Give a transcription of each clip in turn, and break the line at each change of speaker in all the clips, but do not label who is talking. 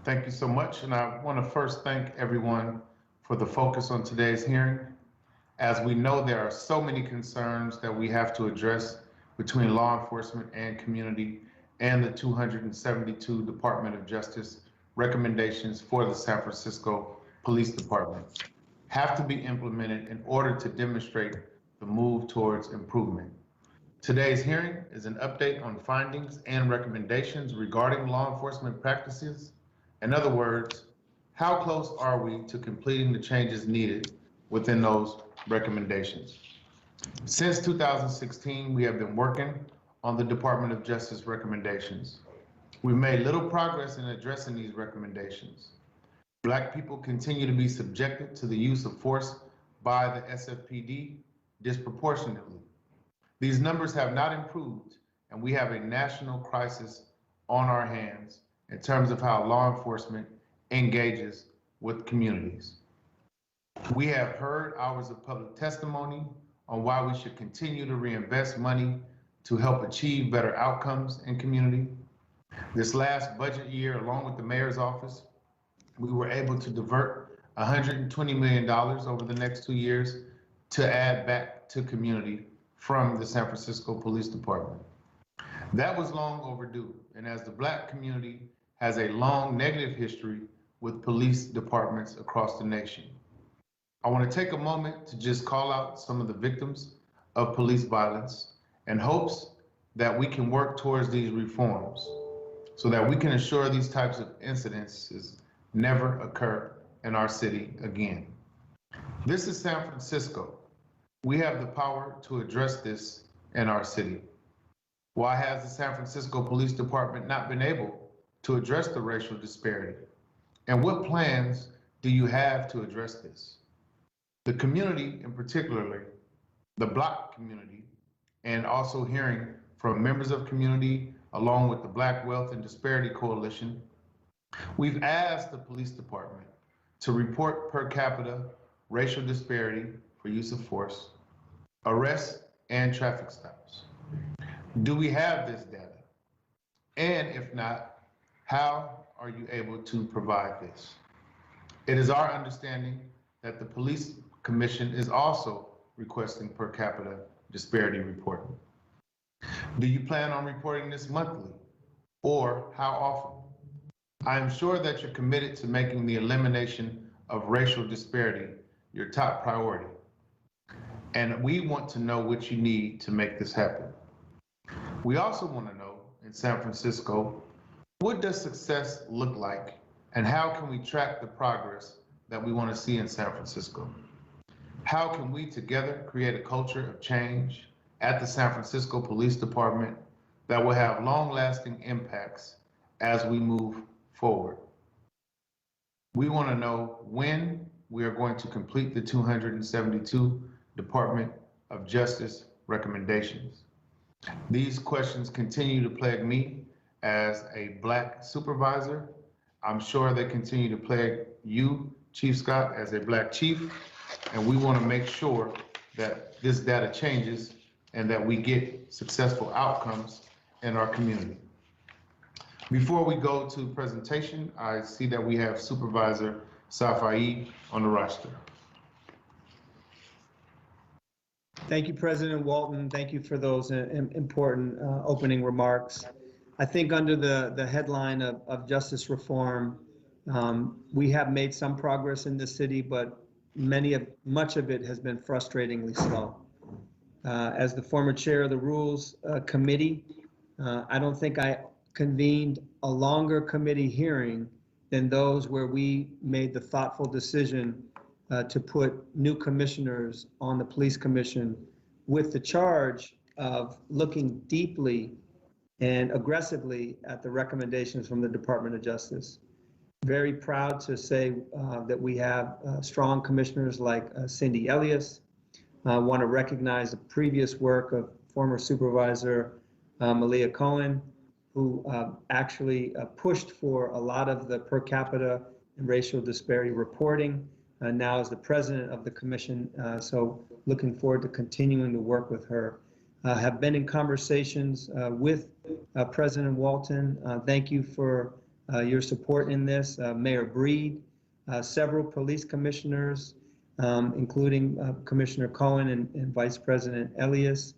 Thank you so much. And I want to first thank everyone for the focus on today's hearing. As we know, there are so many concerns that we have to address between law enforcement and community, and the 272 Department of Justice recommendations for the San Francisco Police Department have to be implemented in order to demonstrate the move towards improvement. Today's hearing is an update on findings and recommendations regarding law enforcement practices. In other words, how close are we to completing the changes needed within those recommendations? Since 2016, we have been working on the Department of Justice recommendations. We've made little progress in addressing these recommendations. Black people continue to be subjected to the use of force by the SFPD disproportionately. These numbers have not improved, and we have a national crisis on our hands in terms of how law enforcement engages with communities. We have heard hours of public testimony on why we should continue to reinvest money to help achieve better outcomes in community. This last budget year, along with the mayor's office, we were able to divert $120 million over the next 2 years to add back to community from the San Francisco Police Department. That was long overdue, and as the Black community has a long negative history with police departments across the nation. I want to take a moment to just call out some of the victims of police violence in hopes that we can work towards these reforms so that we can ensure these types of incidences never occur in our city again. This is San Francisco. We have the power to address this in our city. Why has the San Francisco Police Department not been able to address the racial disparity? And what plans do you have to address this? The community, in particularly the Black community, and also hearing from members of community along with the Black Wealth and Disparity Coalition, we've asked the police department to report per capita racial disparity for use of force, arrests, and traffic stops. Do we have this data? And if not, how are you able to provide this? It is our understanding that the Police Commission is also requesting per capita disparity reporting. Do you plan on reporting this monthly, or how often? I am sure that you're committed to making the elimination of racial disparity your top priority. And we want to know what you need to make this happen. We also want to know in San Francisco, what does success look like, and how can we track the progress that we want to see in San Francisco? How can we together create a culture of change at the San Francisco Police Department that will have long-lasting impacts as we move forward? We want to know when we are going to complete the 272 Department of Justice recommendations. These questions continue to plague me as a Black supervisor. I'm sure they continue to plague you, Chief Scott, as a Black chief, and we want to make sure that this data changes and that we get successful outcomes in our community. Before we go to presentation, I see that we have Supervisor Safai on the roster.
Thank you, President Walton. Thank you for those important opening remarks. I think under the headline of justice reform, we have made some progress in this city, but much of it has been frustratingly slow. As the former chair of the Rules Committee, I don't think I convened a longer committee hearing than those where we made the thoughtful decision to put new commissioners on the Police Commission with the charge of looking deeply and aggressively at the recommendations from the Department of Justice. Very proud to say that we have strong commissioners like Cindy Elias. I want to recognize the previous work of former Supervisor Malia Cohen, who actually pushed for a lot of the per capita and racial disparity reporting, now as the president of the commission. So looking forward to continuing to work with her. Have been in conversations with President Walton. Thank you for your support in this. Mayor Breed, several police commissioners, including Commissioner Cohen and Vice President Elias,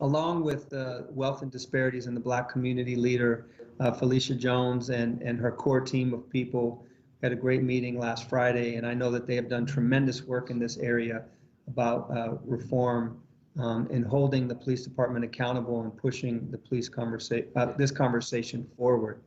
along with the Wealth and Disparities in the Black Community leader, Felicia Jones, and her core team of people. Had a great meeting last Friday, and I know that they have done tremendous work in this area about reform and holding the police department accountable and pushing the police this conversation forward.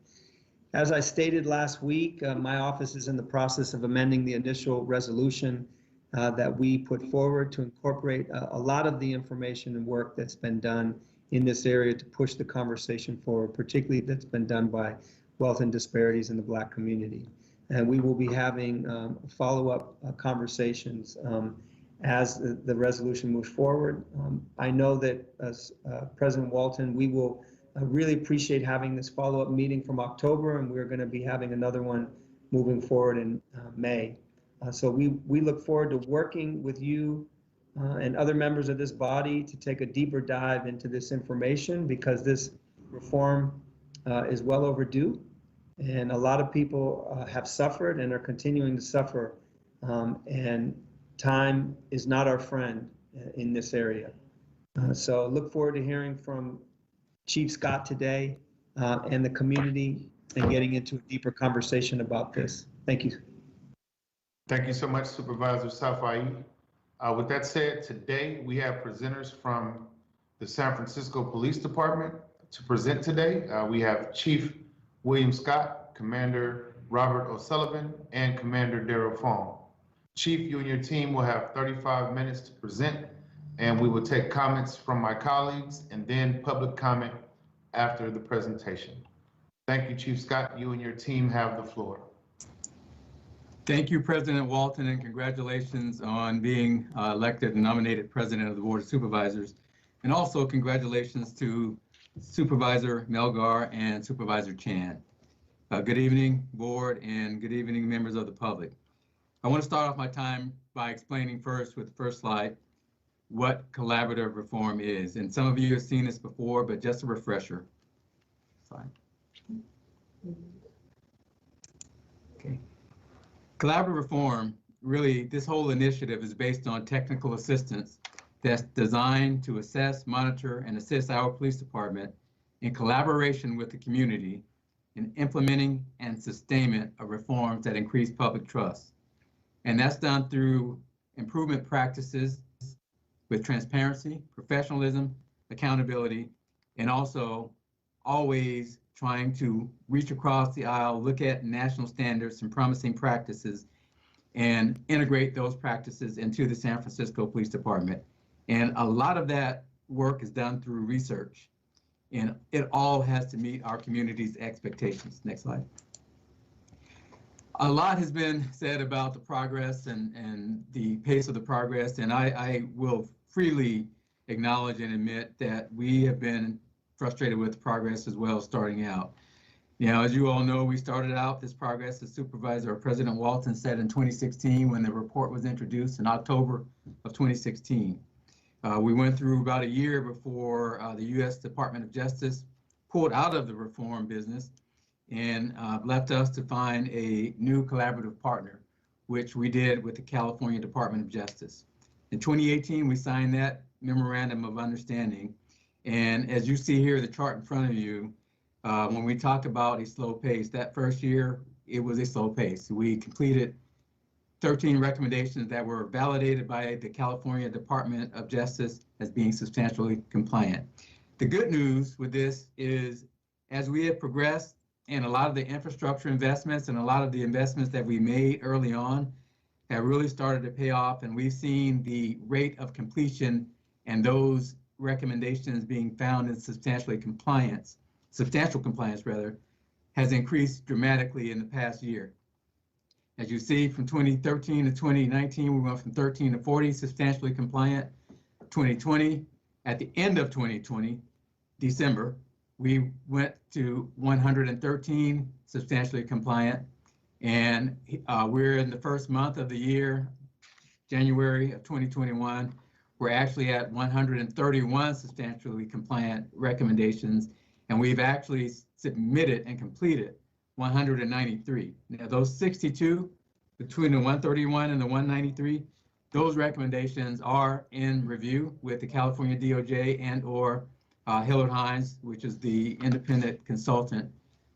As I stated last week, my office is in the process of amending the initial resolution that we put forward to incorporate a lot of the information and work that's been done in this area to push the conversation forward, particularly that's been done by Wealth and Disparities in the Black community. And we will be having follow-up conversations as the resolution moves forward. I know that as President Walton, we will really appreciate having this follow-up meeting from October, and we're going to be having another one moving forward in May. So we look forward to working with you and other members of this body to take a deeper dive into this information, because this reform is well overdue, and a lot of people have suffered and are continuing to suffer, and time is not our friend in this area. So look forward to hearing from Chief Scott today and the community and getting into a deeper conversation about this. Thank you.
Thank you so much, Supervisor Safai. With that said, today we have presenters from the San Francisco Police Department to present today. We have Chief William Scott, Commander Robert O'Sullivan, and Commander Darrell Fong. Chief, you and your team will have 35 minutes to present, and we will take comments from my colleagues and then public comment after the presentation. Thank you, Chief Scott. You and your team have the floor.
Thank you, President Walton, and congratulations on being elected and nominated President of the Board of Supervisors. And also congratulations to Supervisor Melgar and Supervisor Chan. Good evening, Board, and good evening, members of the public. I want to start off my time by explaining first with the first slide what collaborative reform is. And some of you have seen this before, but just a refresher. Slide. Okay. Collaborative reform, really, this whole initiative is based on technical assistance that's designed to assess, monitor, and assist our police department in collaboration with the community in implementing and sustainment of reforms that increase public trust. And that's done through improvement practices with transparency, professionalism, accountability, and also always trying to reach across the aisle, look at national standards and promising practices, and integrate those practices into the San Francisco Police Department. And a lot of that work is done through research, and it all has to meet our community's expectations. Next slide. A lot has been said about the progress and the pace of the progress, and I will freely acknowledge and admit that we have been frustrated with the progress as well starting out. You know, as you all know, we started out this progress as Supervisor or President Walton said in 2016 when the report was introduced in October of 2016. We went through about a year before the US Department of Justice pulled out of the reform business and left us to find a new collaborative partner, which we did with the California Department of Justice. In 2018, we signed that memorandum of understanding. And as you see here, the chart in front of you, when we talk about a slow pace, that first year, it was a slow pace. We completed 13 recommendations that were validated by the California Department of Justice as being substantially compliant. The good news with this is, as we have progressed and a lot of the infrastructure investments and a lot of the investments that we made early on have really started to pay off, and we've seen the rate of completion and those recommendations being found in substantial compliance rather, has increased dramatically in the past year. As you see, from 2013 to 2019, we went from 13 to 40 substantially compliant. 2020, at the end of 2020, December, we went to 113 substantially compliant. And we're in the first month of the year, January of 2021, we're actually at 131 substantially compliant recommendations, and we've actually submitted and completed 193. Now, those 62 between the 131 and the 193, those recommendations are in review with the California DOJ and or Hillard Hines, which is the independent consultant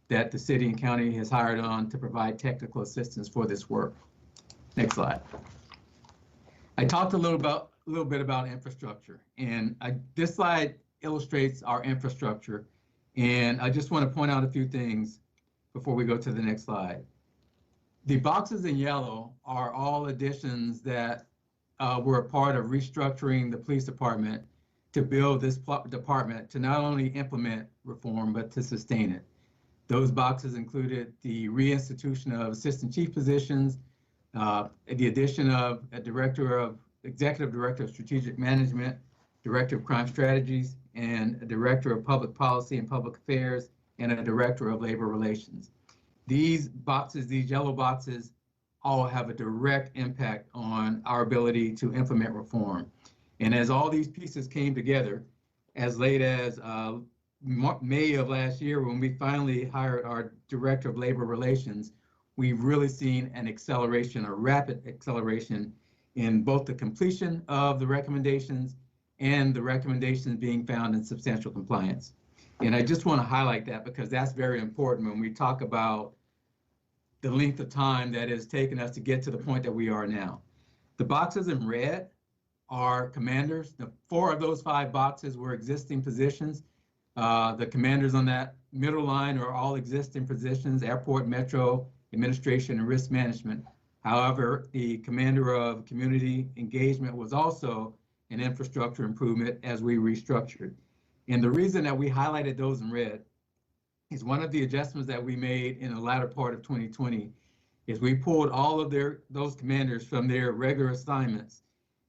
that the city and county has hired on to provide technical assistance for this work. Next slide. I talked a little bit about infrastructure, and this slide illustrates our infrastructure. And I just want to point out a few things before we go to the next slide. The boxes in yellow are all additions that were a part of restructuring the police department to build this department to not only implement reform, but to sustain it. Those boxes included the reinstitution of assistant chief positions, the addition of a executive director of strategic management, director of crime strategies, and a director of public policy and public affairs, and a director of labor relations. These boxes, these yellow boxes, all have a direct impact on our ability to implement reform. And as all these pieces came together, as late as May of last year, when we finally hired our director of labor relations, we've really seen an acceleration, a rapid acceleration in both the completion of the recommendations and the recommendations being found in substantial compliance. And I just want to highlight that because that's very important when we talk about the length of time that has taken us to get to the point that we are now. The boxes in red are commanders. The 4 of those 5 boxes were existing positions. The commanders on that middle line are all existing positions: airport, metro, administration, and risk management. However, the commander of community engagement was also an infrastructure improvement as we restructured. And the reason that we highlighted those in red is one of the adjustments that we made in the latter part of 2020 is we pulled all of those commanders from their regular assignments,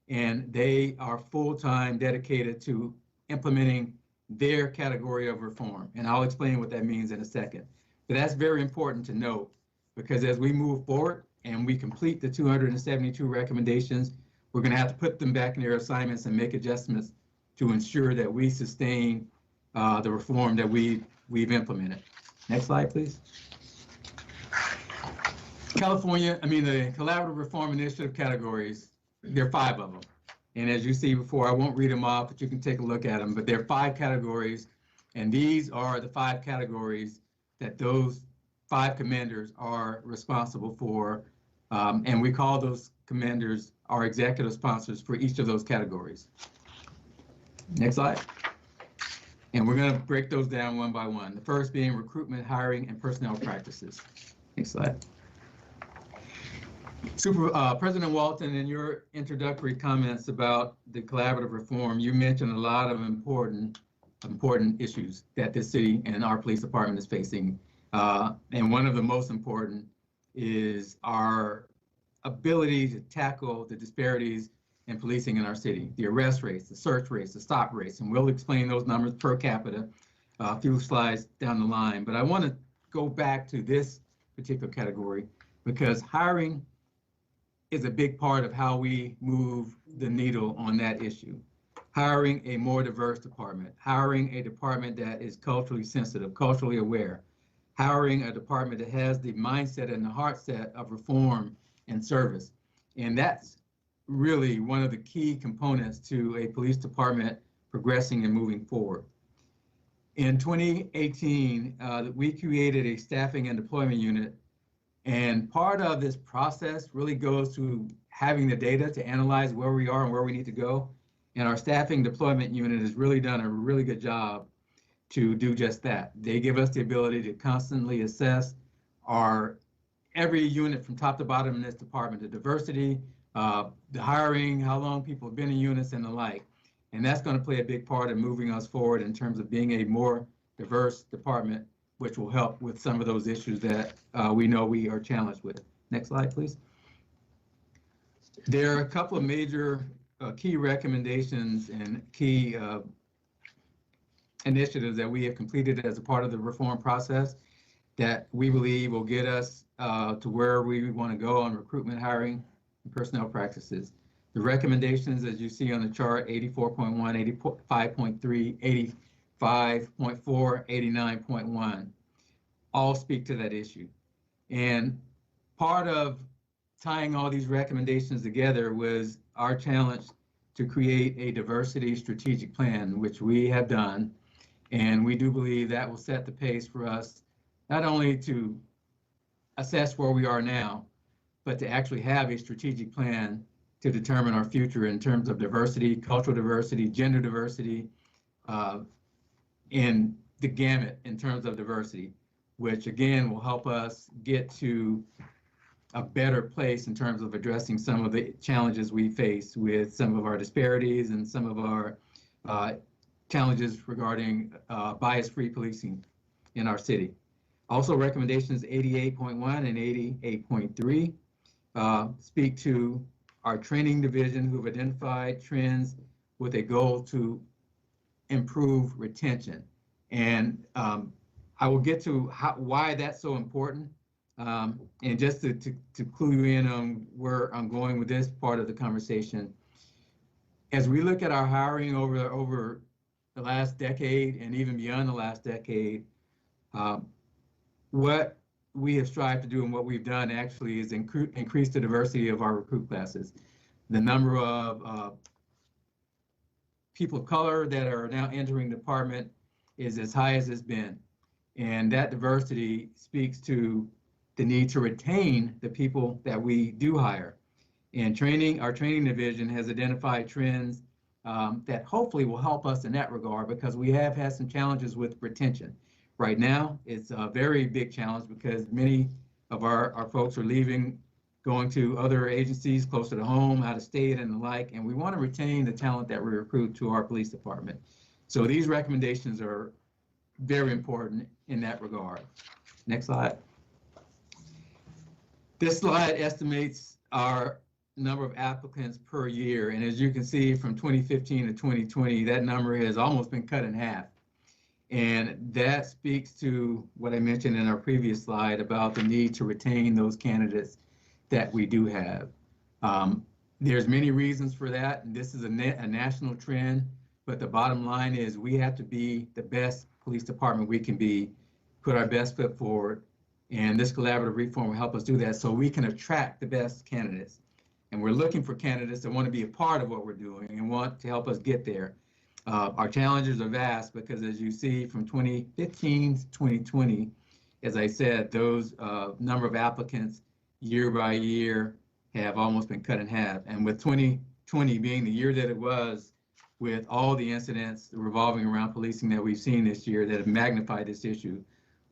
and they are full-time dedicated to implementing their category of reform. And I'll explain what that means in a second. But that's very important to note, because as we move forward and we complete the 272 recommendations, we're going to have to put them back in their assignments and make adjustments to ensure that we sustain the reform that we've implemented. Next slide, please. The Collaborative Reform Initiative categories, there are 5 of them. And as you see before, I won't read them off, but you can take a look at them. But there are 5 categories, and these are the 5 categories that those 5 commanders are responsible for. And we call those commanders our executive sponsors for each of those categories. Next slide. And we're going to break those down one by one. The first being recruitment, hiring, and personnel practices. Next slide. President Walton, in your introductory comments about the collaborative reform, you mentioned a lot of important issues that this city and our police department is facing. And one of the most important is our ability to tackle the disparities in policing in our city, the arrest rates, the search rates, the stop rates, and we'll explain those numbers per capita a few slides down the line. But I want to go back to this particular category because hiring is a big part of how we move the needle on that issue. Hiring a more diverse department, hiring a department that is culturally sensitive, culturally aware, hiring a department that has the mindset and the heart set of reform and service. And that's really one of the key components to a police department progressing and moving forward. In 2018, we created a staffing and deployment unit. And part of this process really goes to having the data to analyze where we are and where we need to go. And our staffing deployment unit has really done a really good job to do just that. They give us the ability to constantly assess every unit from top to bottom in this department, the diversity, the hiring, how long people have been in units and the like. And that's going to play a big part in moving us forward in terms of being a more diverse department, which will help with some of those issues that we know we are challenged with. Next slide, please. There are a couple of major key recommendations and key initiatives that we have completed as a part of the reform process that we believe will get us to where we want to go on recruitment, hiring, and personnel practices. The recommendations, as you see on the chart, 84.1, 85.3, 85.4, 89.1. all speak to that issue. And part of tying all these recommendations together was our challenge to create a diversity strategic plan, which we have done. And we do believe that will set the pace for us, not only to assess where we are now, but to actually have a strategic plan to determine our future in terms of diversity, cultural diversity, gender diversity, and the gamut in terms of diversity, which again will help us get to a better place in terms of addressing some of the challenges we face with some of our disparities and some of our challenges regarding bias-free policing in our city. Also, recommendations 88.1 and 88.3 speak to our training division, who've identified trends with a goal to improve retention. And I will get to why that's so important. And just to clue you in on where I'm going with this part of the conversation, as we look at our hiring over the last decade and even beyond the last decade, what we have strived to do and what we've done actually is increase the diversity of our recruit classes. The number of people of color that are now entering the department is as high as it's been. And that diversity speaks to the need to retain the people that we do hire. And our training division has identified trends that hopefully will help us in that regard, because we have had some challenges with retention. Right now, it's a very big challenge because many of our folks are leaving, going to other agencies closer to home, out of state and the like, and we want to retain the talent that we recruit to our police department. So these recommendations are very important in that regard. Next slide. This slide estimates our number of applicants per year. And as you can see, from 2015 to 2020, that number has almost been cut in half. And that speaks to what I mentioned in our previous slide about the need to retain those candidates that we do have. There's many reasons for that. And this is a national trend, but the bottom line is we have to be the best police department we can be, put our best foot forward. And this collaborative reform will help us do that so we can attract the best candidates. And we're looking for candidates that want to be a part of what we're doing and want to help us get there. Our challenges are vast because, as you see, from 2015 to 2020, as I said, those number of applicants year by year have almost been cut in half. And with 2020 being the year that it was, with all the incidents revolving around policing that we've seen this year that have magnified this issue,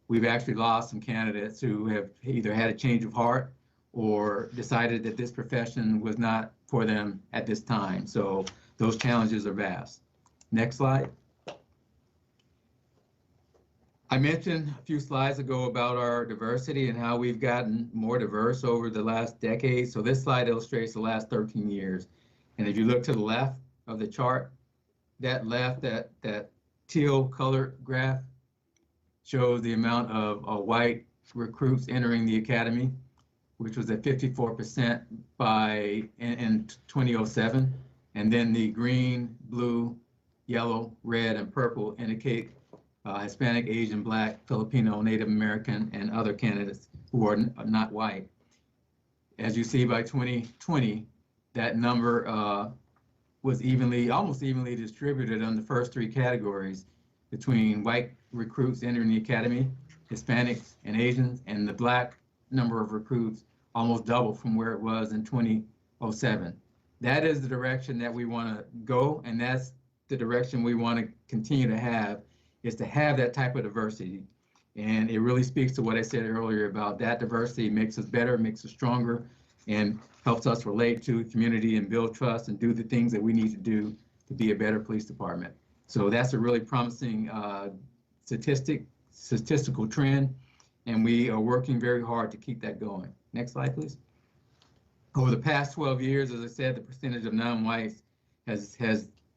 we've actually lost some candidates who have either had a change of heart or decided that this profession was not for them at this time. So those challenges are vast. Next slide. I mentioned a few slides ago about our diversity and how we've gotten more diverse over the last decade. So this slide illustrates the last 13 years. And if you look to the left of the chart, that teal colored graph shows the amount of white recruits entering the academy, which was at 54% in 2007. And then the green, blue, yellow, red, and purple indicate Hispanic, Asian, Black, Filipino, Native American, and other candidates who are not white. As you see, by 2020, that number was almost evenly distributed on the first three categories between white recruits entering the academy, Hispanics and Asians, and the Black number of recruits almost doubled from where it was in 2007. That is the direction that we want to go, and that's the direction we want to continue to have, is to have that type of diversity. And it really speaks to what I said earlier about that diversity makes us better, makes us stronger, and helps us relate to the community and build trust and do the things that we need to do to be a better police department. So that's a really promising statistical trend, and we are working very hard to keep that going. Next slide, please. Over the past 12 years, as I said, the percentage of non-whites has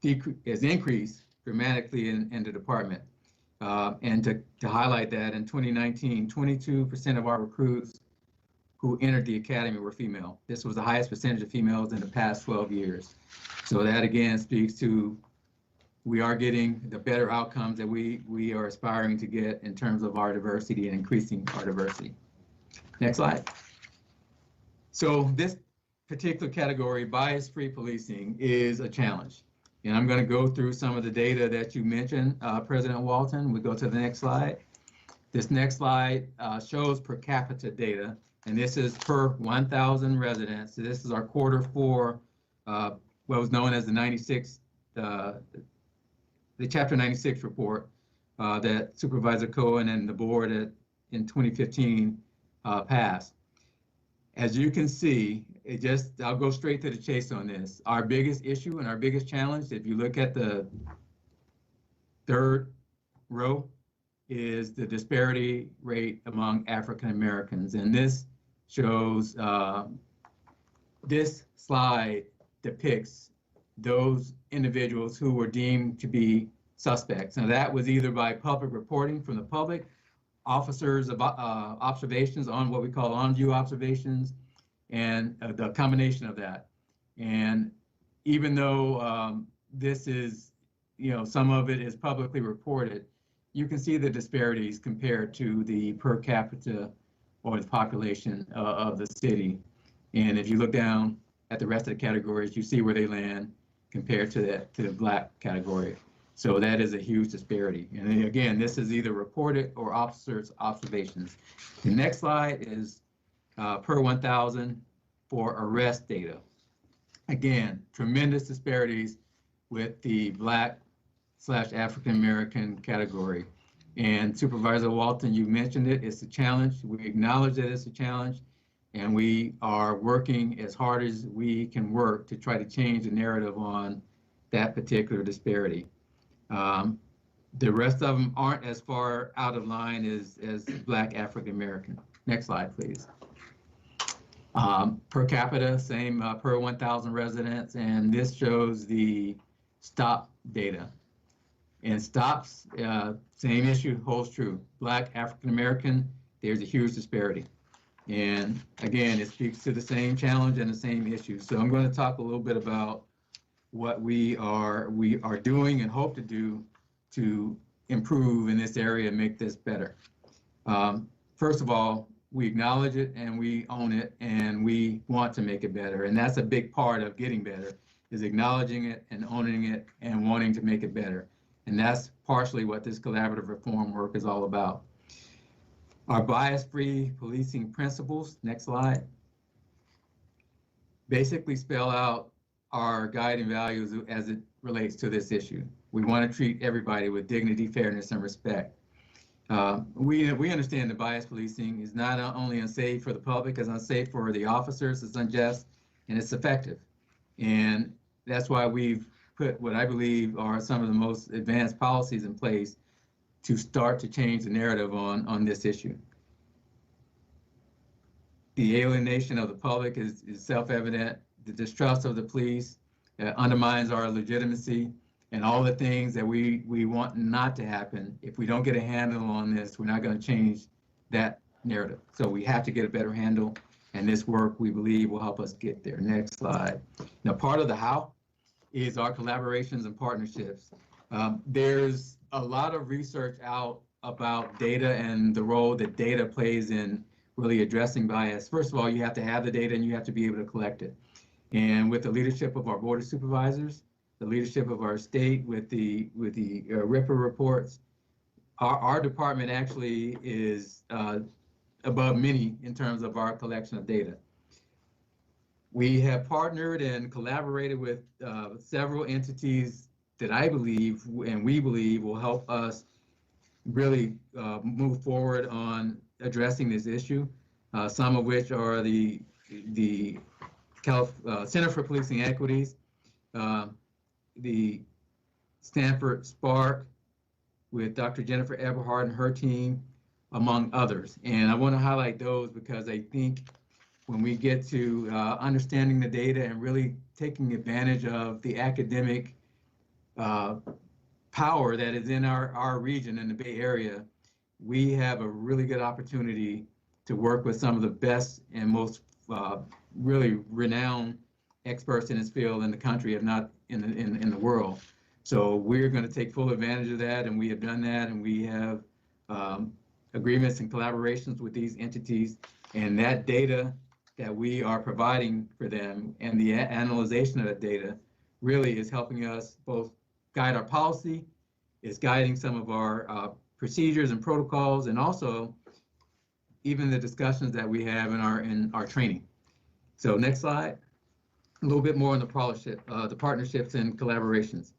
increased dramatically in the department. And to highlight that, in 2019, 22% of our recruits who entered the academy were female. This was the highest percentage of females in the past 12 years. So that again speaks to we are getting the better outcomes that we are aspiring to get in terms of our diversity and increasing our diversity. Next slide. So this particular category, bias-free policing, is a challenge. And I'm going to go through some of the data that you mentioned, President Walton. We go to the next slide. This next slide shows per capita data, and this is per 1,000 residents. So this is our Q4, what was known as the 96, the Chapter 96 report that Supervisor Cohen and the board in 2015 passed. As you can see, I'll go straight to the chase on this. Our biggest issue and our biggest challenge, if you look at the third row, is the disparity rate among African Americans. And this shows, this slide depicts those individuals who were deemed to be suspects. Now that was either by public reporting from the public, officers of observations on what we call on-view observations, and the combination of that. And even though this is, some of it is publicly reported, you can see the disparities compared to the per capita or the population of the city. And if you look down at the rest of the categories, you see where they land compared to the Black category. So that is a huge disparity. And then again, this is either reported or officers' observations. The next slide is per 1,000 for arrest data. Again, tremendous disparities with the Black/African American category. And Supervisor Walton, you mentioned it, it's a challenge. We acknowledge that it's a challenge, and we are working as hard as we can work to try to change the narrative on that particular disparity. The rest of them aren't as far out of line as Black African American. Next slide, please. Per capita, same per 1,000 residents, and this shows the stop data. And stops, same issue holds true. Black African American, there's a huge disparity. And again, it speaks to the same challenge and the same issue. So I'm going to talk a little bit about what we are doing and hope to do to improve in this area and make this better. First of all, we acknowledge it and we own it and we want to make it better. And that's a big part of getting better, is acknowledging it and owning it and wanting to make it better. And that's partially what this collaborative reform work is all about. Our bias-free policing principles, next slide, basically spell out our guiding values as it relates to this issue. We want to treat everybody with dignity, fairness, and respect. We understand that bias policing is not only unsafe for the public, it's unsafe for the officers, it's unjust, and it's effective. And that's why we've put what I believe are some of the most advanced policies in place to start to change the narrative on this issue. The alienation of the public is self-evident. The distrust of the police undermines our legitimacy, and all the things that we want not to happen. If we don't get a handle on this, we're not going to change that narrative. So we have to get a better handle, and this work, we believe, will help us get there. Next slide. Now, part of the how is our collaborations and partnerships. There's a lot of research out about data and the role that data plays in really addressing bias. First of all, you have to have the data and you have to be able to collect it. And with the leadership of our Board of Supervisors, the leadership of our state with the RIPA reports, our department actually is above many in terms of our collection of data. We have partnered and collaborated with several entities that I believe and we believe will help us really move forward on addressing this issue, some of which are the Center for Policing Equities, the Stanford Spark with Dr. Jennifer Eberhard and her team, among others. And I want to highlight those because I think when we get to understanding the data and really taking advantage of the academic power that is in our region in the Bay Area, we have a really good opportunity to work with some of the best and most really renowned experts in this field in the country, if not in the world. So we're going to take full advantage of that, and we have done that, and we have agreements and collaborations with these entities, and that data that we are providing for them and the analyzation of that data really is helping us both guide our policy, is guiding some of our procedures and protocols, and also even the discussions that we have in our training. So next slide. A little bit more on the partnerships and collaborations.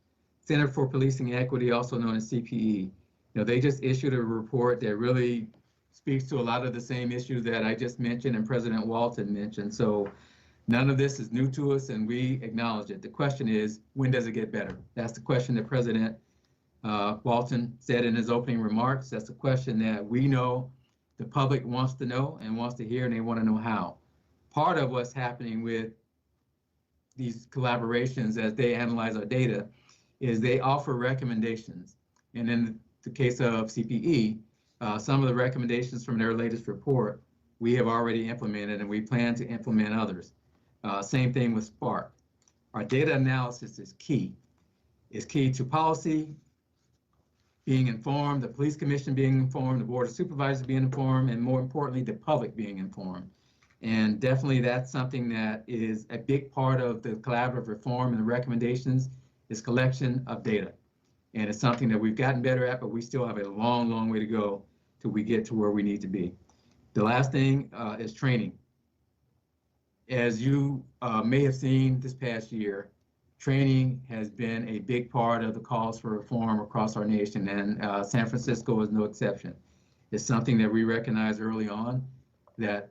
Center for Policing Equity, also known as CPE. They just issued a report that really speaks to a lot of the same issues that I just mentioned and President Walton mentioned. So none of this is new to us, and we acknowledge it. The question is, when does it get better? That's the question that President Walton said in his opening remarks. That's the question that we know the public wants to know and wants to hear, and they want to know how. Part of what's happening with these collaborations as they analyze our data is they offer recommendations. And in the case of CPE, some of the recommendations from their latest report, we have already implemented, and we plan to implement others. Same thing with Spark. Our data analysis is key. It's key to policy being informed, the police commission being informed, the board of supervisors being informed, and more importantly, the public being informed. And definitely that's something that is a big part of the collaborative reform and the recommendations is collection of data. And it's something that we've gotten better at, but we still have a long, long way to go till we get to where we need to be. The last thing is training. As you may have seen this past year, training has been a big part of the calls for reform across our nation, and San Francisco is no exception. It's something that we recognized early on, that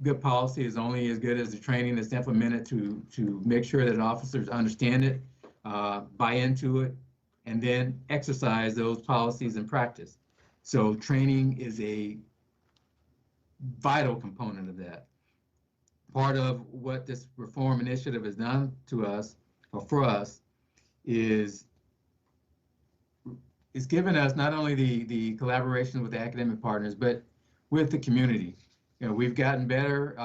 good policy is only as good as the training that's implemented to make sure that officers understand it, buy into it, and then exercise those policies in practice. So training is a vital component of that. Part of what this reform initiative has done to us, or for us, is given us not only the collaboration with the academic partners, but with the community. We've gotten better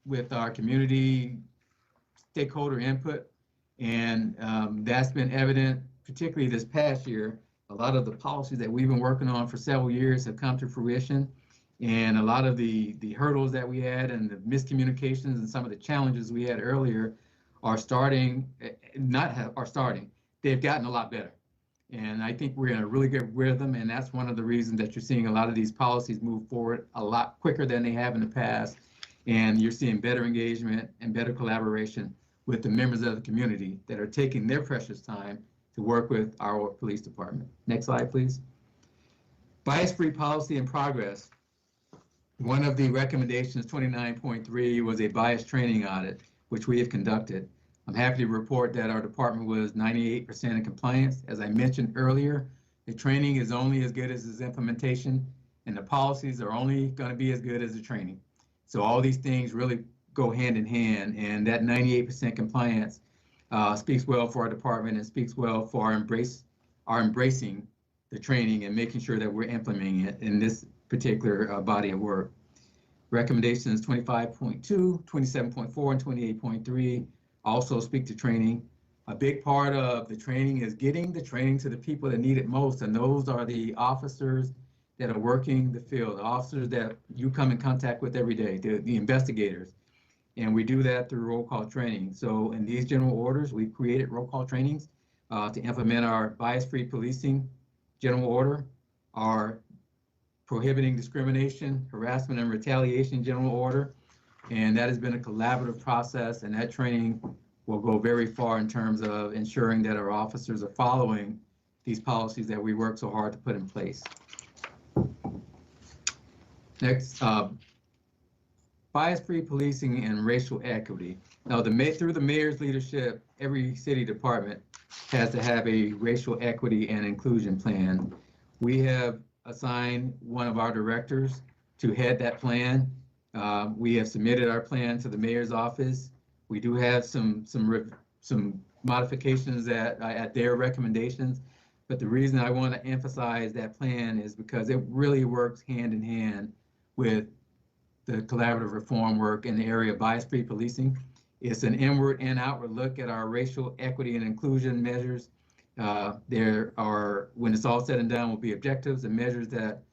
with our community stakeholder input, and that's been evident, particularly this past year. A lot of the policies that we've been working on for several years have come to fruition, and a lot of the hurdles that we had and the miscommunications and some of the challenges we had earlier are starting, they've gotten a lot better. And I think we're in a really good rhythm, and that's one of the reasons that you're seeing a lot of these policies move forward a lot quicker than they have in the past. And you're seeing better engagement and better collaboration with the members of the community that are taking their precious time to work with our police department. Next slide, please. Bias-free policy in progress. One of the recommendations, 29.3, was a bias training audit, which we have conducted. I'm happy to report that our department was 98% in compliance. As I mentioned earlier, the training is only as good as its implementation, and the policies are only going to be as good as the training. So all these things really go hand in hand, and that 98% compliance speaks well for our department and speaks well for our embracing the training and making sure that we're implementing it in this particular body of work. Recommendations 25.2, 27.4, and 28.3 also speak to training. A big part of the training is getting the training to the people that need it most, and those are the officers that are working the field, the officers that you come in contact with every day, the investigators. And we do that through roll call training. So in these general orders, we've created roll call trainings to implement our bias-free policing general order, our prohibiting discrimination, harassment, and retaliation general order. And that has been a collaborative process, and that training will go very far in terms of ensuring that our officers are following these policies that we work so hard to put in place. Next, bias-free policing and racial equity. Now, through the mayor's leadership, every city department has to have a racial equity and inclusion plan. We have assigned one of our directors to head that plan. We have submitted our plan to the mayor's office. We do have some modifications at their recommendations, but the reason I want to emphasize that plan is because it really works hand in hand with the collaborative reform work in the area of bias-free policing. It's an inward and outward look at our racial equity and inclusion measures, There are, when it's all said and done, will be objectives and measures that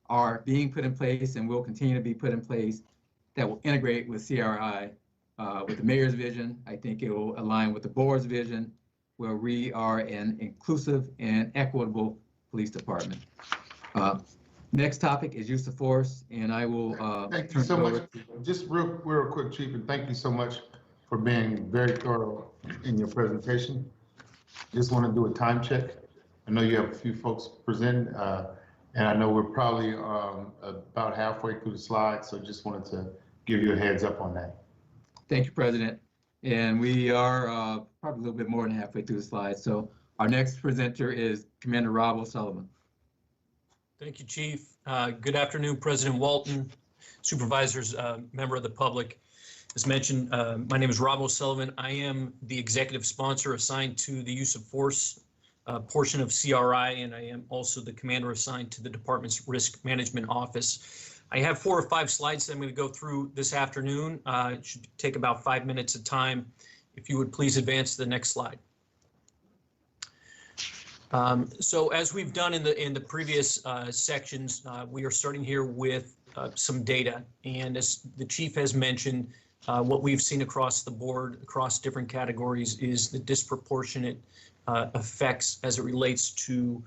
are being put in place and will continue to be put in place that will integrate with CRI, with the mayor's vision. I think it will align with the board's vision, where we are an inclusive and equitable police department. Next topic is use of force, and I will
thank you so much. Just real quick, Chief, and thank you so much for being very thorough in your presentation. Just want to do a time check. I know you have a few folks present, and I know we're probably about halfway through the slides, so just wanted to give you a heads up on that.
Thank you, President. And we are probably a little bit more than halfway through the slides. So our next presenter is Commander Rob O'Sullivan.
Thank you, Chief. Good afternoon, President Walton, supervisors, member of the public. As mentioned, my name is Rob O'Sullivan. I am the executive sponsor assigned to the use of force portion of CRI, and I am also the commander assigned to the department's risk management office. I have 4 or 5 slides that I'm going to go through this afternoon. It should take about 5 minutes of time. If you would please advance to the next slide. So as we've done in the previous sections, we are starting here with some data. And as the chief has mentioned, what we've seen across the board, across different categories, is the disproportionate effects as it relates to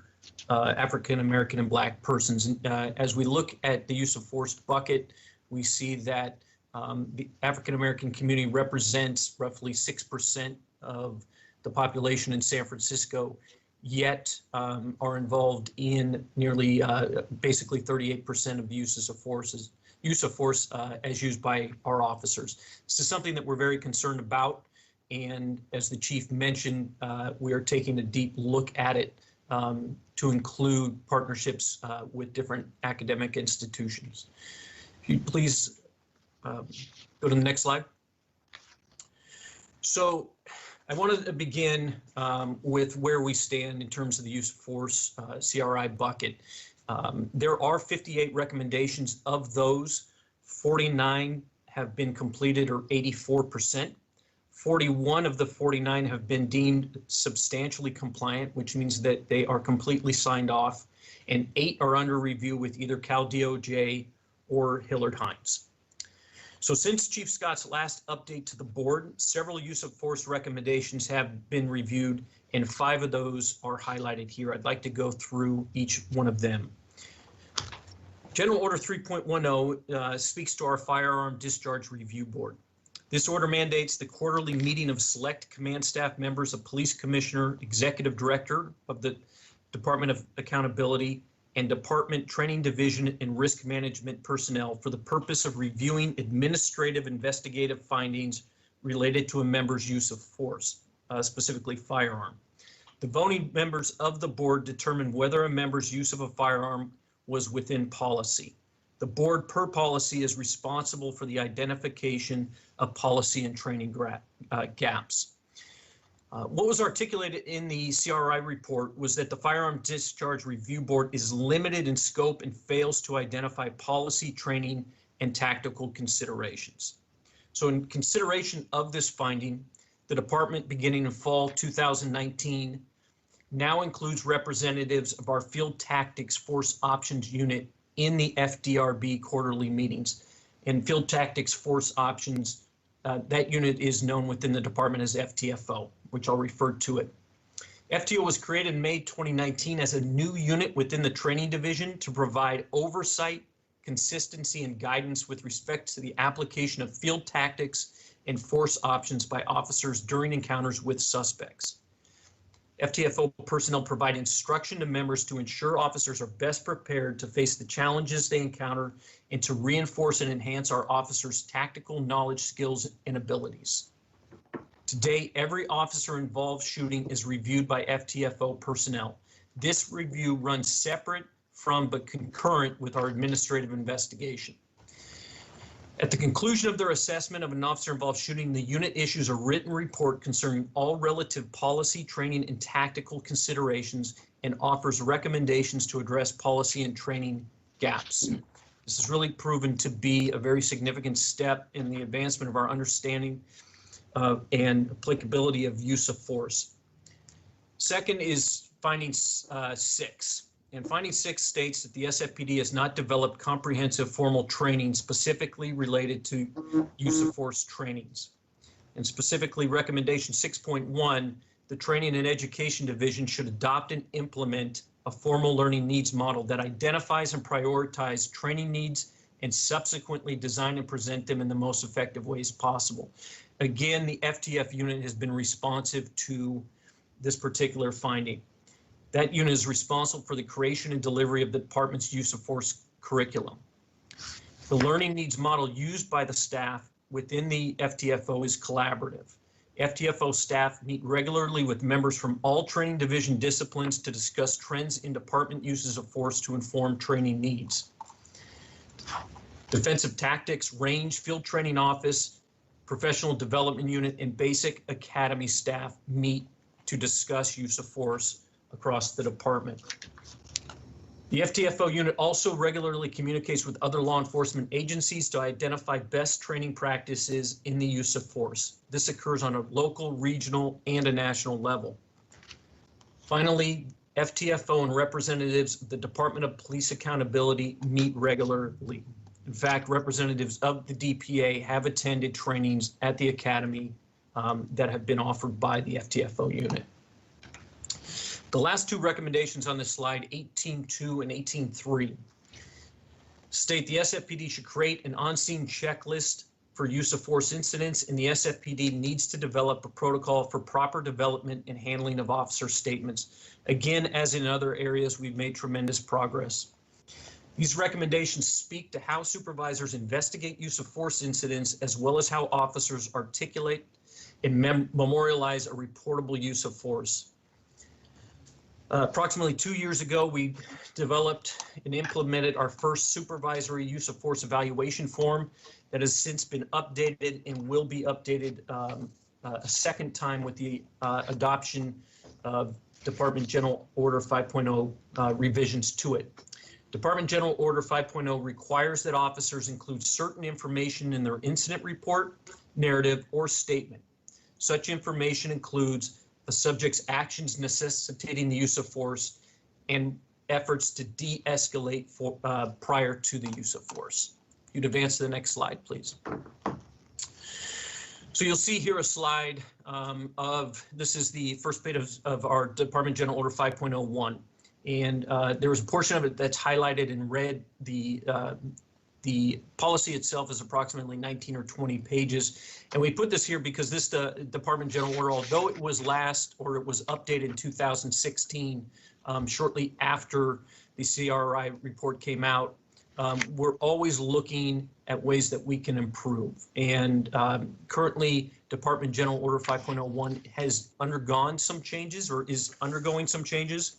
African American and Black persons. And, as we look at the use of force bucket, we see that the African American community represents roughly 6% of the population in San Francisco, yet are involved in nearly basically 38% of the use of force as used by our officers. This is something that we're very concerned about, and as the chief mentioned, we are taking a deep look at it to include partnerships with different academic institutions. If you please go to the next slide. So I wanted to begin with where we stand in terms of the use of force CRI bucket. There are 58 recommendations. Of those, 49 have been completed, or 84%. 41 of the 49 have been deemed substantially compliant, which means that they are completely signed off, and 8 are under review with either Cal DOJ or Hillard Hines. So since Chief Scott's last update to the board, several use of force recommendations have been reviewed, and 5 of those are highlighted here. I'd like to go through each one of them. General Order 3.10 speaks to our Firearm Discharge Review Board. This order mandates the quarterly meeting of select command staff members, a police commissioner, executive director of the Department of Accountability, and Department Training Division and Risk Management personnel for the purpose of reviewing administrative investigative findings related to a member's use of force, specifically firearm. The voting members of the board determine whether a member's use of a firearm was within policy. The board, per policy, is responsible for the identification of policy and training gaps. What was articulated in the CRI report was that the Firearm Discharge Review Board is limited in scope and fails to identify policy, training, and tactical considerations. So in consideration of this finding, the department, beginning in fall 2019, now includes representatives of our Field Tactics Force Options Unit in the FDRB quarterly meetings. And Field Tactics Force Options, that unit is known within the department as FTFO, which I'll refer to it. FTO was created in May 2019 as a new unit within the training division to provide oversight, consistency, and guidance with respect to the application of field tactics and force options by officers during encounters with suspects. FTFO personnel provide instruction to members to ensure officers are best prepared to face the challenges they encounter and to reinforce and enhance our officers' tactical knowledge, skills, and abilities. Today, every officer involved shooting is reviewed by FTFO personnel. This review runs separate from but concurrent with our administrative investigation. At the conclusion of their assessment of an officer involved shooting, the unit issues a written report concerning all relative policy, training, and tactical considerations and offers recommendations to address policy and training gaps. This has really proven to be a very significant step in the advancement of our understanding and applicability of use of force. Second is finding 6. And finding 6 states that the SFPD has not developed comprehensive formal training specifically related to use of force trainings. And specifically recommendation 6.1, the Training and Education Division should adopt and implement a formal learning needs model that identifies and prioritizes training needs and subsequently design and present them in the most effective ways possible. Again, the FTF unit has been responsive to this particular finding. That unit is responsible for the creation and delivery of the department's use of force curriculum. The learning needs model used by the staff within the FTFO is collaborative. FTFO staff meet regularly with members from all training division disciplines to discuss trends in department uses of force to inform training needs. Defensive tactics, range, field training office, professional development unit, and basic academy staff meet to discuss use of force across the department. The FTFO unit also regularly communicates with other law enforcement agencies to identify best training practices in the use of force. This occurs on a local, regional, and a national level. Finally, FTFO and representatives of the Department of Police Accountability meet regularly. In fact, representatives of the DPA have attended trainings at the academy that have been offered by the FTFO unit. The last 2 recommendations on this slide, 18.2 and 18.3, state the SFPD should create an on-scene checklist for use of force incidents, and the SFPD needs to develop a protocol for proper development and handling of officer statements. Again, as in other areas, we've made tremendous progress. These recommendations speak to how supervisors investigate use of force incidents, as well as how officers articulate and memorialize a reportable use of force. Approximately 2 years ago, we developed and implemented our first supervisory use of force evaluation form that has since been updated and will be updated a second time with the adoption of Department General Order 5.0 revisions to it. Department General Order 5.0 requires that officers include certain information in their incident report, narrative, or statement. Such information includes a subject's actions necessitating the use of force and efforts to de-escalate prior to the use of force. If you'd advance to the next slide, please. So you'll see here a slide this is the first page of our Department General Order 5.01. And there was a portion of it that's highlighted in red. The policy itself is approximately 19 or 20 pages. And we put this here because this Department General Order, although it was updated in 2016, shortly after the CRI report came out, we're always looking at ways that we can improve. And currently, Department General Order 5.01 has undergone some changes or is undergoing some changes.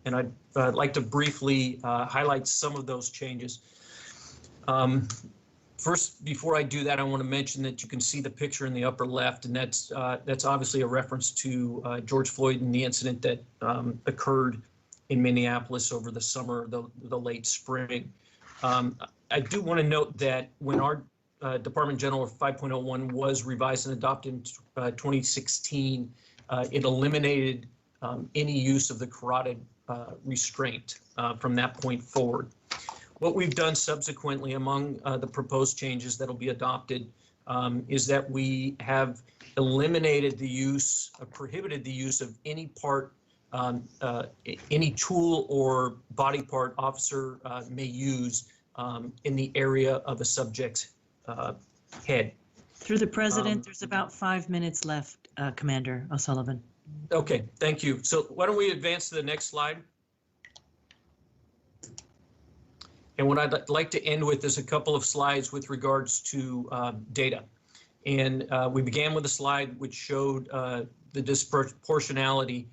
And I'd like to briefly highlight some of those changes. First, before I do that, I want to mention that you can see the picture in the upper left, and that's obviously a reference to George Floyd and the incident that occurred in Minneapolis over the summer, the late spring. I do want to note that when our Department General 5.01 was revised and adopted in 2016, it eliminated any use of the carotid restraint from that point forward. What we've done subsequently among the proposed changes that will be adopted is that we have eliminated the use, prohibited the use of any part, any tool or body part officer may use in the area of a subject's head.
Through the president, there's about 5 minutes left, Commander O'Sullivan.
Okay, thank you. So why don't we advance to the next slide? And what I'd like to end with is a couple of slides with regards to data. And we began with a slide which showed the disproportionality.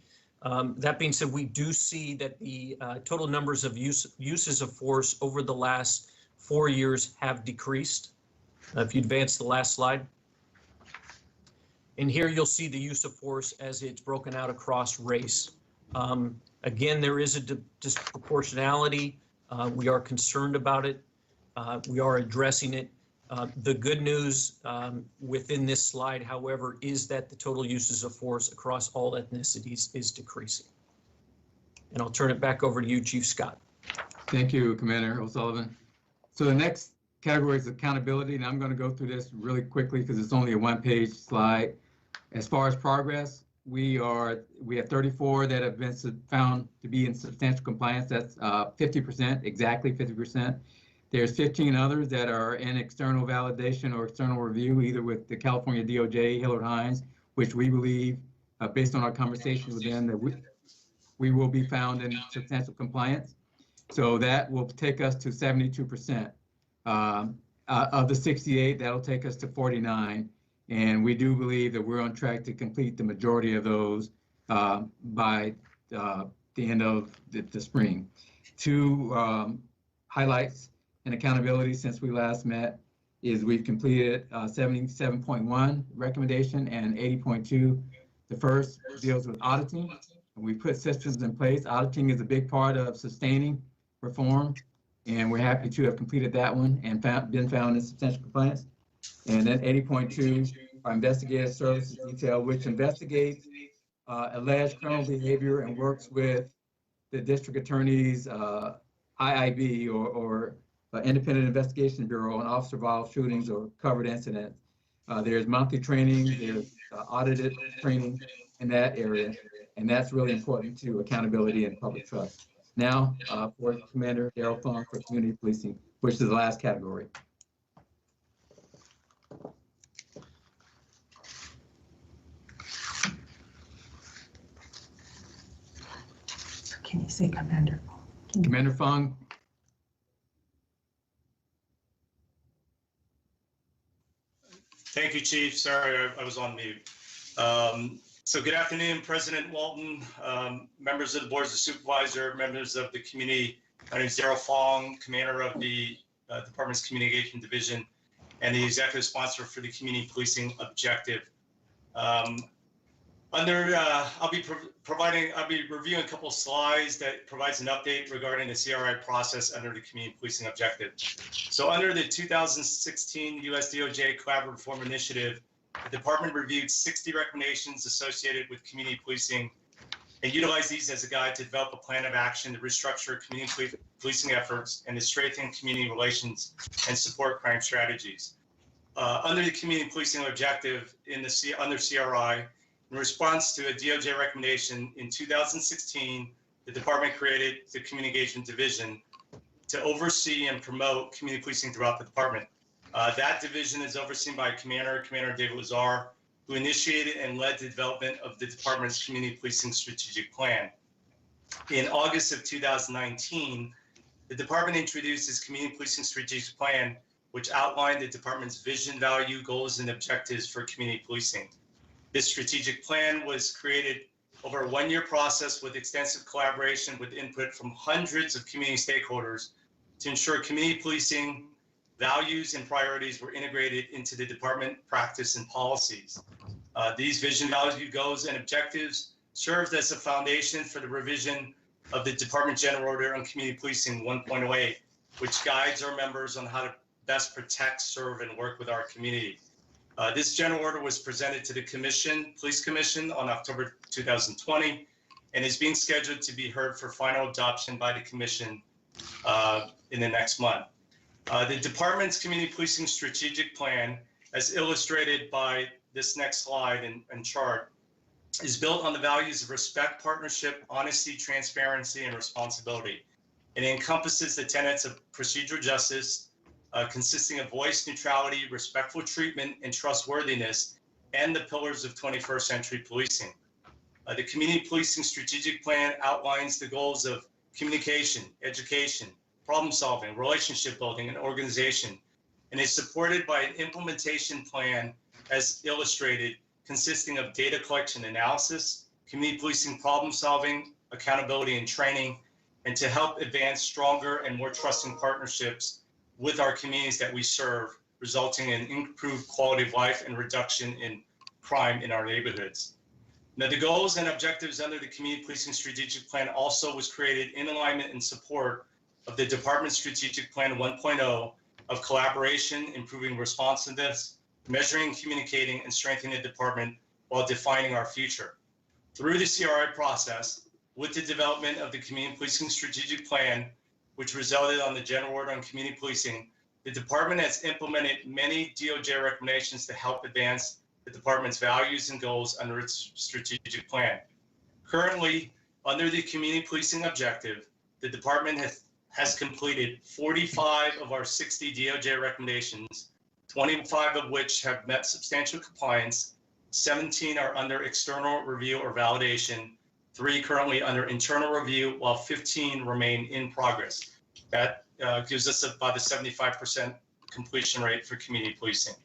That being said, we do see that the total numbers of uses of force over the last 4 years have decreased. If you advance the last slide. And here you'll see the use of force as it's broken out across race. Again, there is a disproportionality. We are concerned about it. We are addressing it. The good news within this slide, however, is that the total uses of force across all ethnicities is decreasing. And I'll turn it back over to you, Chief Scott.
Thank you, Commander O'Sullivan. So the next category is accountability, and I'm going to go through this really quickly because it's only a one-page slide. As far as progress, we have 34 that have been found to be in substantial compliance. That's 50%, exactly 50%. There's 15 others that are in external validation or external review, either with the California DOJ, Hillard Hines, which we believe, based on our conversations with them, that we will be found in substantial compliance. So that will take us to 72%. Of the 68, that'll take us to 49. And we do believe that we're on track to complete the majority of those by the end of the spring. Two highlights and accountability since we last met is we've completed 77.1 recommendation and 80.2. The first deals with auditing, and we put systems in place. Auditing is a big part of sustaining reform, and we're happy to have completed that one and been found in substantial compliance. And then 80.2, our investigative services detail, which investigates alleged criminal behavior and works with the district attorney's IIB or Independent Investigation Bureau on officer-involved shootings or covered incidents. There's monthly training, there's audited training in that area, and that's really important to accountability and public trust. Now, for Commander Darrell Fong for community policing, which is the last category.
Can you say Commander?
Commander Fong.
Thank you, Chief. Sorry, I was on mute. So good afternoon, President Walton, members of the Board of Supervisors, members of the committee. My name is Darrell Fong, Commander of the Department's Communication Division and the Executive Sponsor for the Community Policing Objective. I'll be reviewing a couple of slides that provides an update regarding the CRI process under the Community Policing Objective. So under the 2016 US DOJ Collaborative Reform Initiative, the department reviewed 60 recommendations associated with community policing and utilized these as a guide to develop a plan of action to restructure community policing efforts and to strengthen community relations and support crime strategies. Under the Community Policing Objective under CRI, in response to a DOJ recommendation in 2016, the department created the Communication Division to oversee and promote community policing throughout the department. That division is overseen by Commander David Lazar, who initiated and led the development of the department's community policing strategic plan. In August of 2019, the department introduced its community policing strategic plan, which outlined the department's vision, value, goals, and objectives for community policing. This strategic plan was created over a one-year process with extensive collaboration with input from hundreds of community stakeholders to ensure community policing values and priorities were integrated into the department practice and policies. These vision, value, goals, and objectives served as a foundation for the revision of the Department General Order on Community Policing 1.08, which guides our members on how to best protect, serve, and work with our community. This general order was presented to the Police Commission on October 2020, and is being scheduled to be heard for final adoption by the Commission in the next month. The department's community policing strategic plan, as illustrated by this next slide and chart, is built on the values of respect, partnership, honesty, transparency, and responsibility. It encompasses the tenets of procedural justice, consisting of voice neutrality, respectful treatment, and trustworthiness, and the pillars of 21st century policing. The Community Policing Strategic Plan outlines the goals of communication, education, problem solving, relationship building, and organization, and is supported by an implementation plan as illustrated, consisting of data collection analysis, community policing problem solving, accountability and training, and to help advance stronger and more trusting partnerships with our communities that we serve, resulting in improved quality of life and reduction in crime in our neighborhoods. Now, the goals and objectives under the Community Policing Strategic Plan also was created in alignment and support of the Department Strategic Plan 1.0 of collaboration, improving responsiveness, measuring, communicating, and strengthening the department while defining our future. Through the CRI process, with the development of the Community Policing Strategic Plan, which resulted on the General Order on Community Policing, the department has implemented many DOJ recommendations to help advance the department's values and goals under its strategic plan. Currently, under the Community Policing Objective, the department has completed 45 of our 60 DOJ recommendations, 25 of which have met substantial compliance, 17 are under external review or validation, 3 currently under internal review, while 15 remain in progress. That gives us about a 75% completion rate for community policing.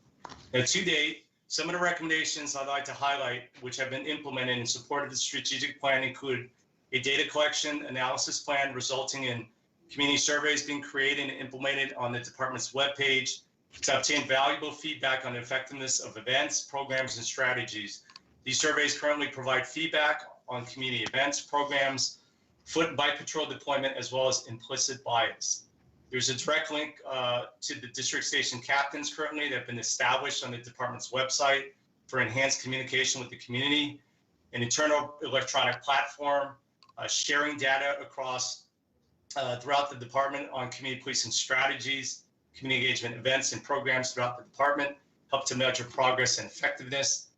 Now, to date, some of the recommendations I'd like to highlight, which have been implemented in support of the strategic plan, include a data collection analysis plan resulting in community surveys being created and implemented on the department's webpage to obtain valuable feedback on the effectiveness of events, programs, and strategies. These surveys currently provide feedback on community events, programs, foot and bike patrol deployment, as well as implicit bias. There's a direct link to the district station captains currently that have been established on the department's website for enhanced communication with the community, an internal electronic platform, sharing data across throughout the department on community policing strategies, community engagement events and programs throughout the department, help to measure progress and effectiveness,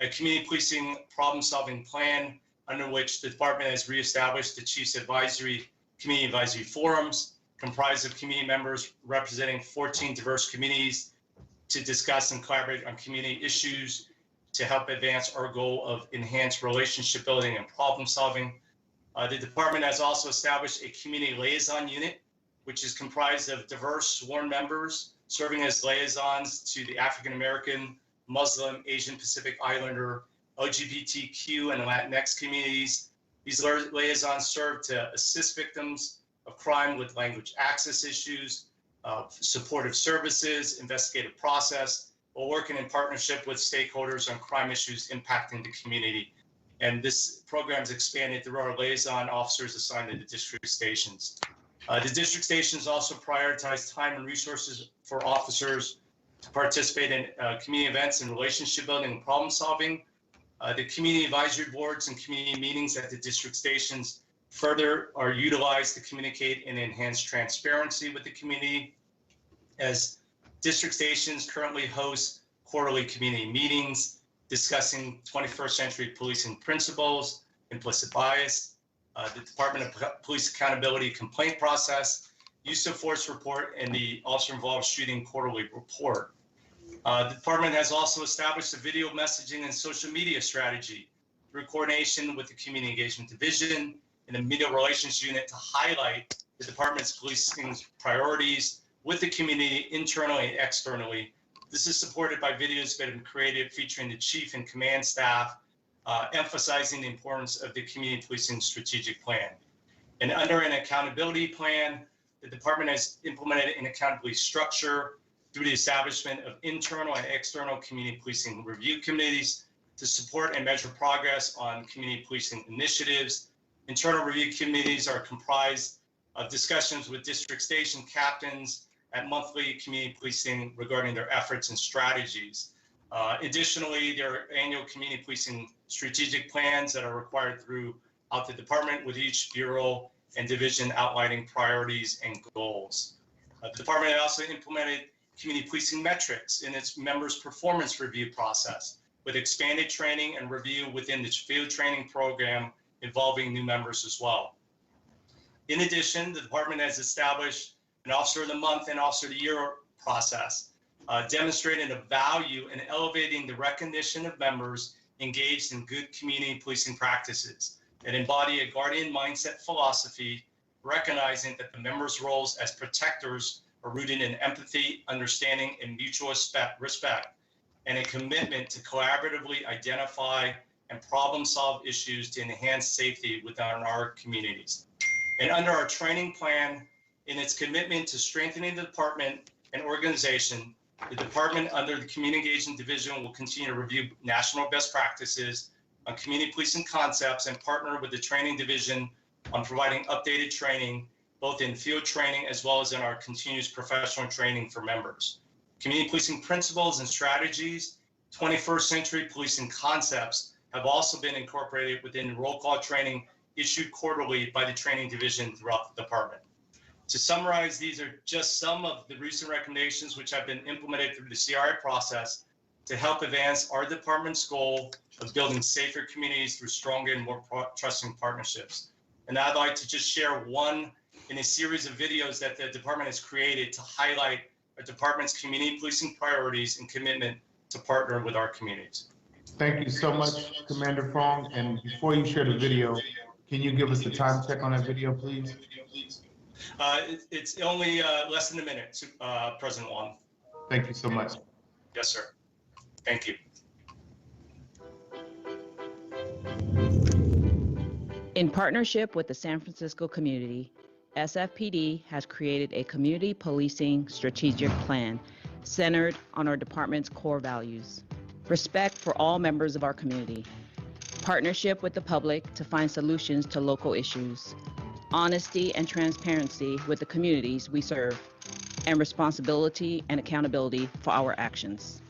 a community policing problem-solving plan under which the department has reestablished the Chiefs Community Advisory Forums, comprised of community members representing 14 diverse communities to discuss and collaborate on community issues to help advance our goal of enhanced relationship building and problem solving. The department has also established a community liaison unit, which is comprised of diverse sworn members serving as liaisons to the African American, Muslim, Asian Pacific Islander, LGBTQ, and Latinx communities. These liaisons serve to assist victims of crime with language access issues, supportive services, investigative process, while working in partnership with stakeholders on crime issues impacting the community. And this program is expanded through our liaison officers assigned to the district stations. The district stations also prioritize time and resources for officers to participate in community events and relationship building and problem solving. The community advisory boards and community meetings at the district stations further are utilized to communicate and enhance transparency with the community, as district stations currently host quarterly community meetings discussing 21st century policing principles, implicit bias, the Department of Police Accountability complaint process, use of force report, and the officer involved shooting quarterly report. The department has also established a video messaging and social media strategy through coordination with the Community Engagement Division and the Media Relations Unit to highlight the department's policing priorities with the community internally and externally. This is supported by videos that have been created featuring the chief and command staff, emphasizing the importance of the community policing strategic plan. And under an accountability plan, the department has implemented an accountability structure through the establishment of internal and external community policing review committees to support and measure progress on community policing initiatives. Internal review committees are comprised of discussions with district station captains at monthly community policing regarding their efforts and strategies. Additionally, there are annual community policing strategic plans that are required throughout the department, with each bureau and division outlining priorities and goals. The department also implemented community policing metrics in its members' performance review process, with expanded training and review within the field training program involving new members as well. In addition, the department has established an Officer of the Month and Officer of the Year process, demonstrating the value in elevating the recognition of members engaged in good community policing practices that embody a guardian mindset philosophy, recognizing that the members' roles as protectors are rooted in empathy, understanding, and mutual respect, and a commitment to collaboratively identify and problem solve issues to enhance safety within our communities. And under our training plan, in its commitment to strengthening the department and organization, the department under the Community Engagement Division will continue to review national best practices on community policing concepts and partner with the training division on providing updated training both in field training as well as in our continuous professional training for members. Community policing principles and strategies, 21st century policing concepts have also been incorporated within roll call training issued quarterly by the training division throughout the department. To summarize, these are just some of the recent recommendations which have been implemented through the CRI process to help advance our department's goal of building safer communities through stronger and more trusting partnerships. And I'd like to just share one in a series of videos that the department has created to highlight our department's community policing priorities and commitment to partner with our communities.
Thank you so much, Commander Fong. And before you share the video, can you give us a time check on that video, please?
It's only less than a minute, President Wong.
Thank you so much.
Yes, sir. Thank you.
In partnership with the San Francisco community, SFPD has created a community policing strategic plan centered on our department's core values: respect for all members of our community, partnership with the public to find solutions to local issues, honesty and transparency with the communities we serve, and responsibility and accountability for our actions.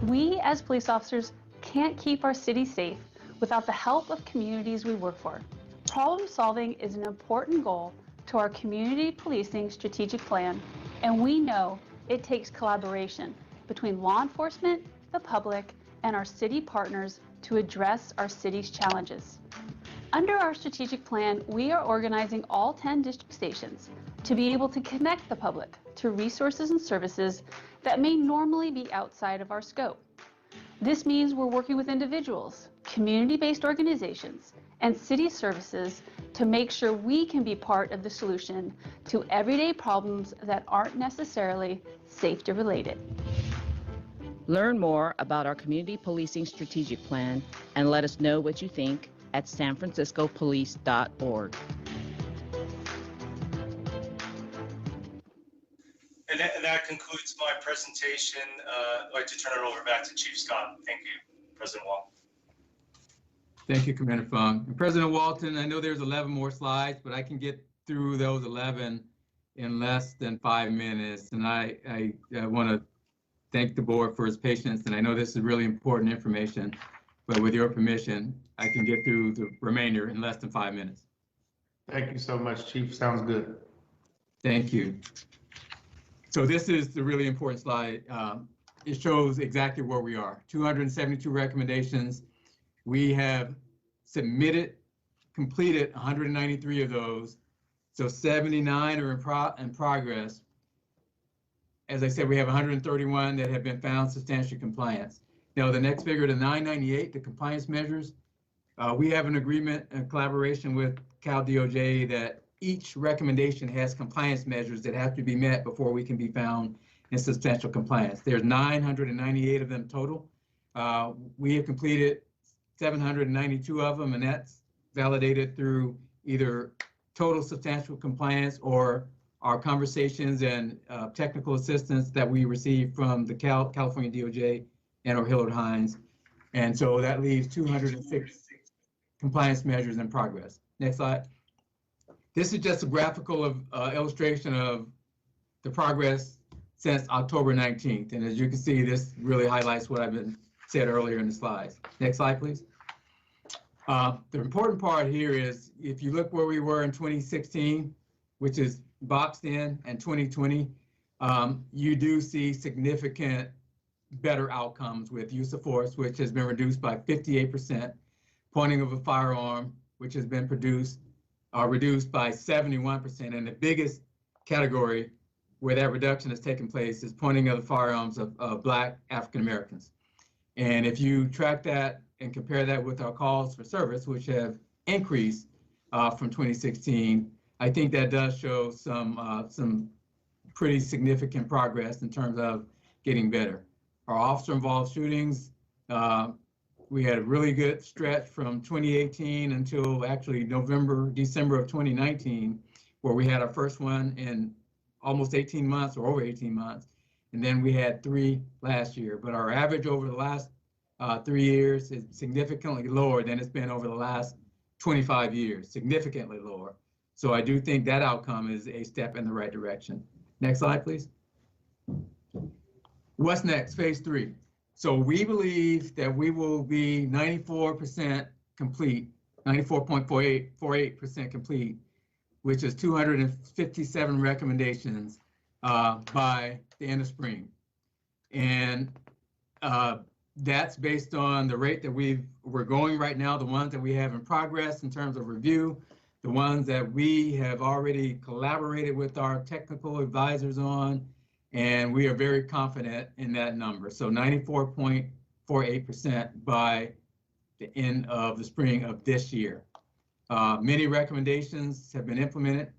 We as police officers can't keep our city safe without the help of communities we work for. Problem solving is an important goal to our community policing strategic plan, and we know it takes collaboration between law enforcement, the public, and our city partners to address our city's challenges. Under our strategic plan, we are organizing all 10 district stations to be able to connect the public to resources and services that may normally be outside of our scope. This means we're working with individuals, community-based organizations, and city services to make sure we can be part of the solution to everyday problems that aren't necessarily safety related.
Learn more about our community policing strategic plan and let us know what you think at sanfranciscopolice.org.
And that concludes my presentation. I'd like to turn it over back to Chief Scott. Thank you, President Wong.
Thank you, Commander Fung. And President Walton, I know there's 11 more slides, but I can get through those 11 in less than 5 minutes. And I want to thank the board for its patience. And I know this is really important information, but with your permission, I can get through the remainder in less than 5 minutes.
Thank you so much, Chief. Sounds good.
Thank you. So this is the really important slide. It shows exactly where we are. 272 recommendations. We have completed 193 of those. So 79 are in progress. As I said, we have 131 that have been found substantially compliant. Now, the next figure, the 998, the compliance measures, we have an agreement and collaboration with Cal DOJ that each recommendation has compliance measures that have to be met before we can be found in substantial compliance. There's 998 of them total. We have completed 792 of them, and that's validated through either total substantial compliance or our conversations and technical assistance that we receive from the California DOJ and or Hillard Hines. And so that leaves 206 compliance measures in progress. Next slide. This is just a graphical illustration of the progress since October 19th. And as you can see, this really highlights what I've been said earlier in the slides. Next slide, please. The important part here is if you look where we were in 2016, which is boxed in, and 2020, you do see significant better outcomes with use of force, which has been reduced by 58%, pointing of a firearm, which has been reduced by 71%. And the biggest category where that reduction has taken place is pointing of the firearms of Black African Americans. And if you track that and compare that with our calls for service, which have increased from 2016, I think that does show some pretty significant progress in terms of getting better. Our officer-involved shootings, we had a really good stretch from 2018 until actually December of 2019, where we had our first one in almost 18 months or over 18 months. And then we had 3 last year. But our average over the last 3 years is significantly lower than it's been over the last 25 years, significantly lower. So I do think that outcome is a step in the right direction. Next slide, please. What's next? Phase 3. So we believe that we will be 94% complete, 94.48% complete, which is 257 recommendations by the end of spring. And that's based on the rate that we're going right now, the ones that we have in progress in terms of review, the ones that we have already collaborated with our technical advisors on, and we are very confident in that number. So 94.48% by the end of the spring of this year. Many recommendations have been implemented,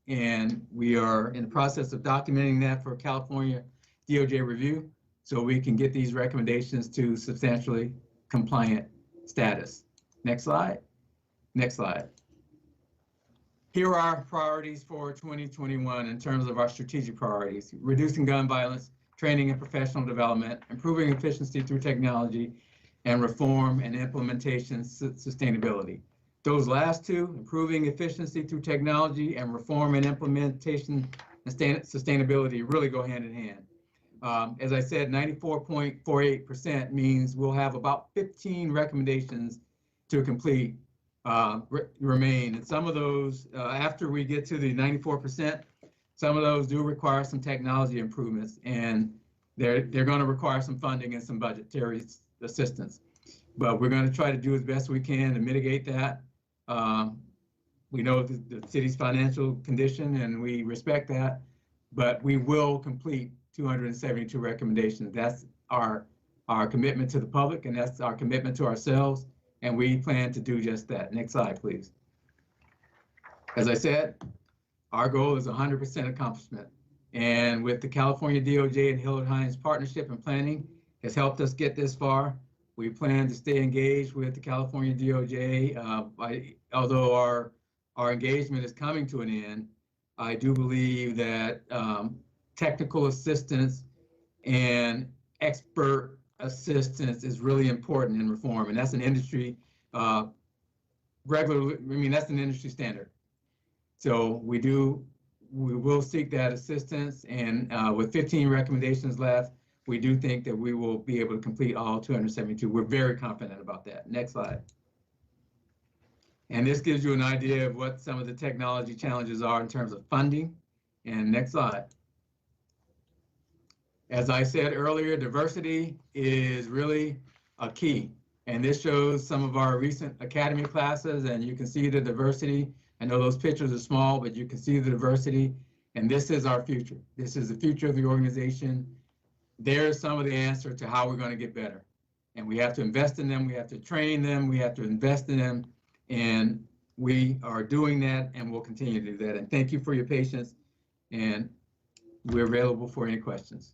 and we are in the process of documenting that for California DOJ review, so we can get these recommendations to substantially compliant status. Next slide. Next slide. Here are our priorities for 2021 in terms of our strategic priorities: reducing gun violence, training and professional development, improving efficiency through technology, and reform and implementation sustainability. Those last two, improving efficiency through technology and reform and implementation and sustainability, really go hand in hand. As I said, 94.48% means we'll have about 15 recommendations to complete remain. And some of those, after we get to the 94%, some of those do require some technology improvements, and they're going to require some funding and some budgetary assistance. But we're going to try to do as best we can to mitigate that. We know the city's financial condition, and we respect that, but we will complete 272 recommendations. That's our commitment to the public, and that's our commitment to ourselves, and we plan to do just that. Next slide, please. As I said, our goal is 100% accomplishment, and with the California DOJ and Hillard Hines partnership and planning has helped us get this far. We plan to stay engaged with the California DOJ. Although our engagement is coming to an end, I do believe that technical assistance and expert assistance is really important in reform, and that's an industry that's an industry standard. So we will seek that assistance, and with 15 recommendations left, we do think that we will be able to complete all 272. We're very confident about that. Next slide. And this gives you an idea of what some of the technology challenges are in terms of funding. And next slide. As I said earlier, diversity is really a key. And this shows some of our recent academy classes, and you can see the diversity. I know those pictures are small, but you can see the diversity. And this is our future. This is the future of the organization. There's some of the answer to how we're going to get better. And we have to invest in them. We have to train them. We have to invest in them. And we are doing that, and we'll continue to do that. And thank you for your patience. And we're available for any questions.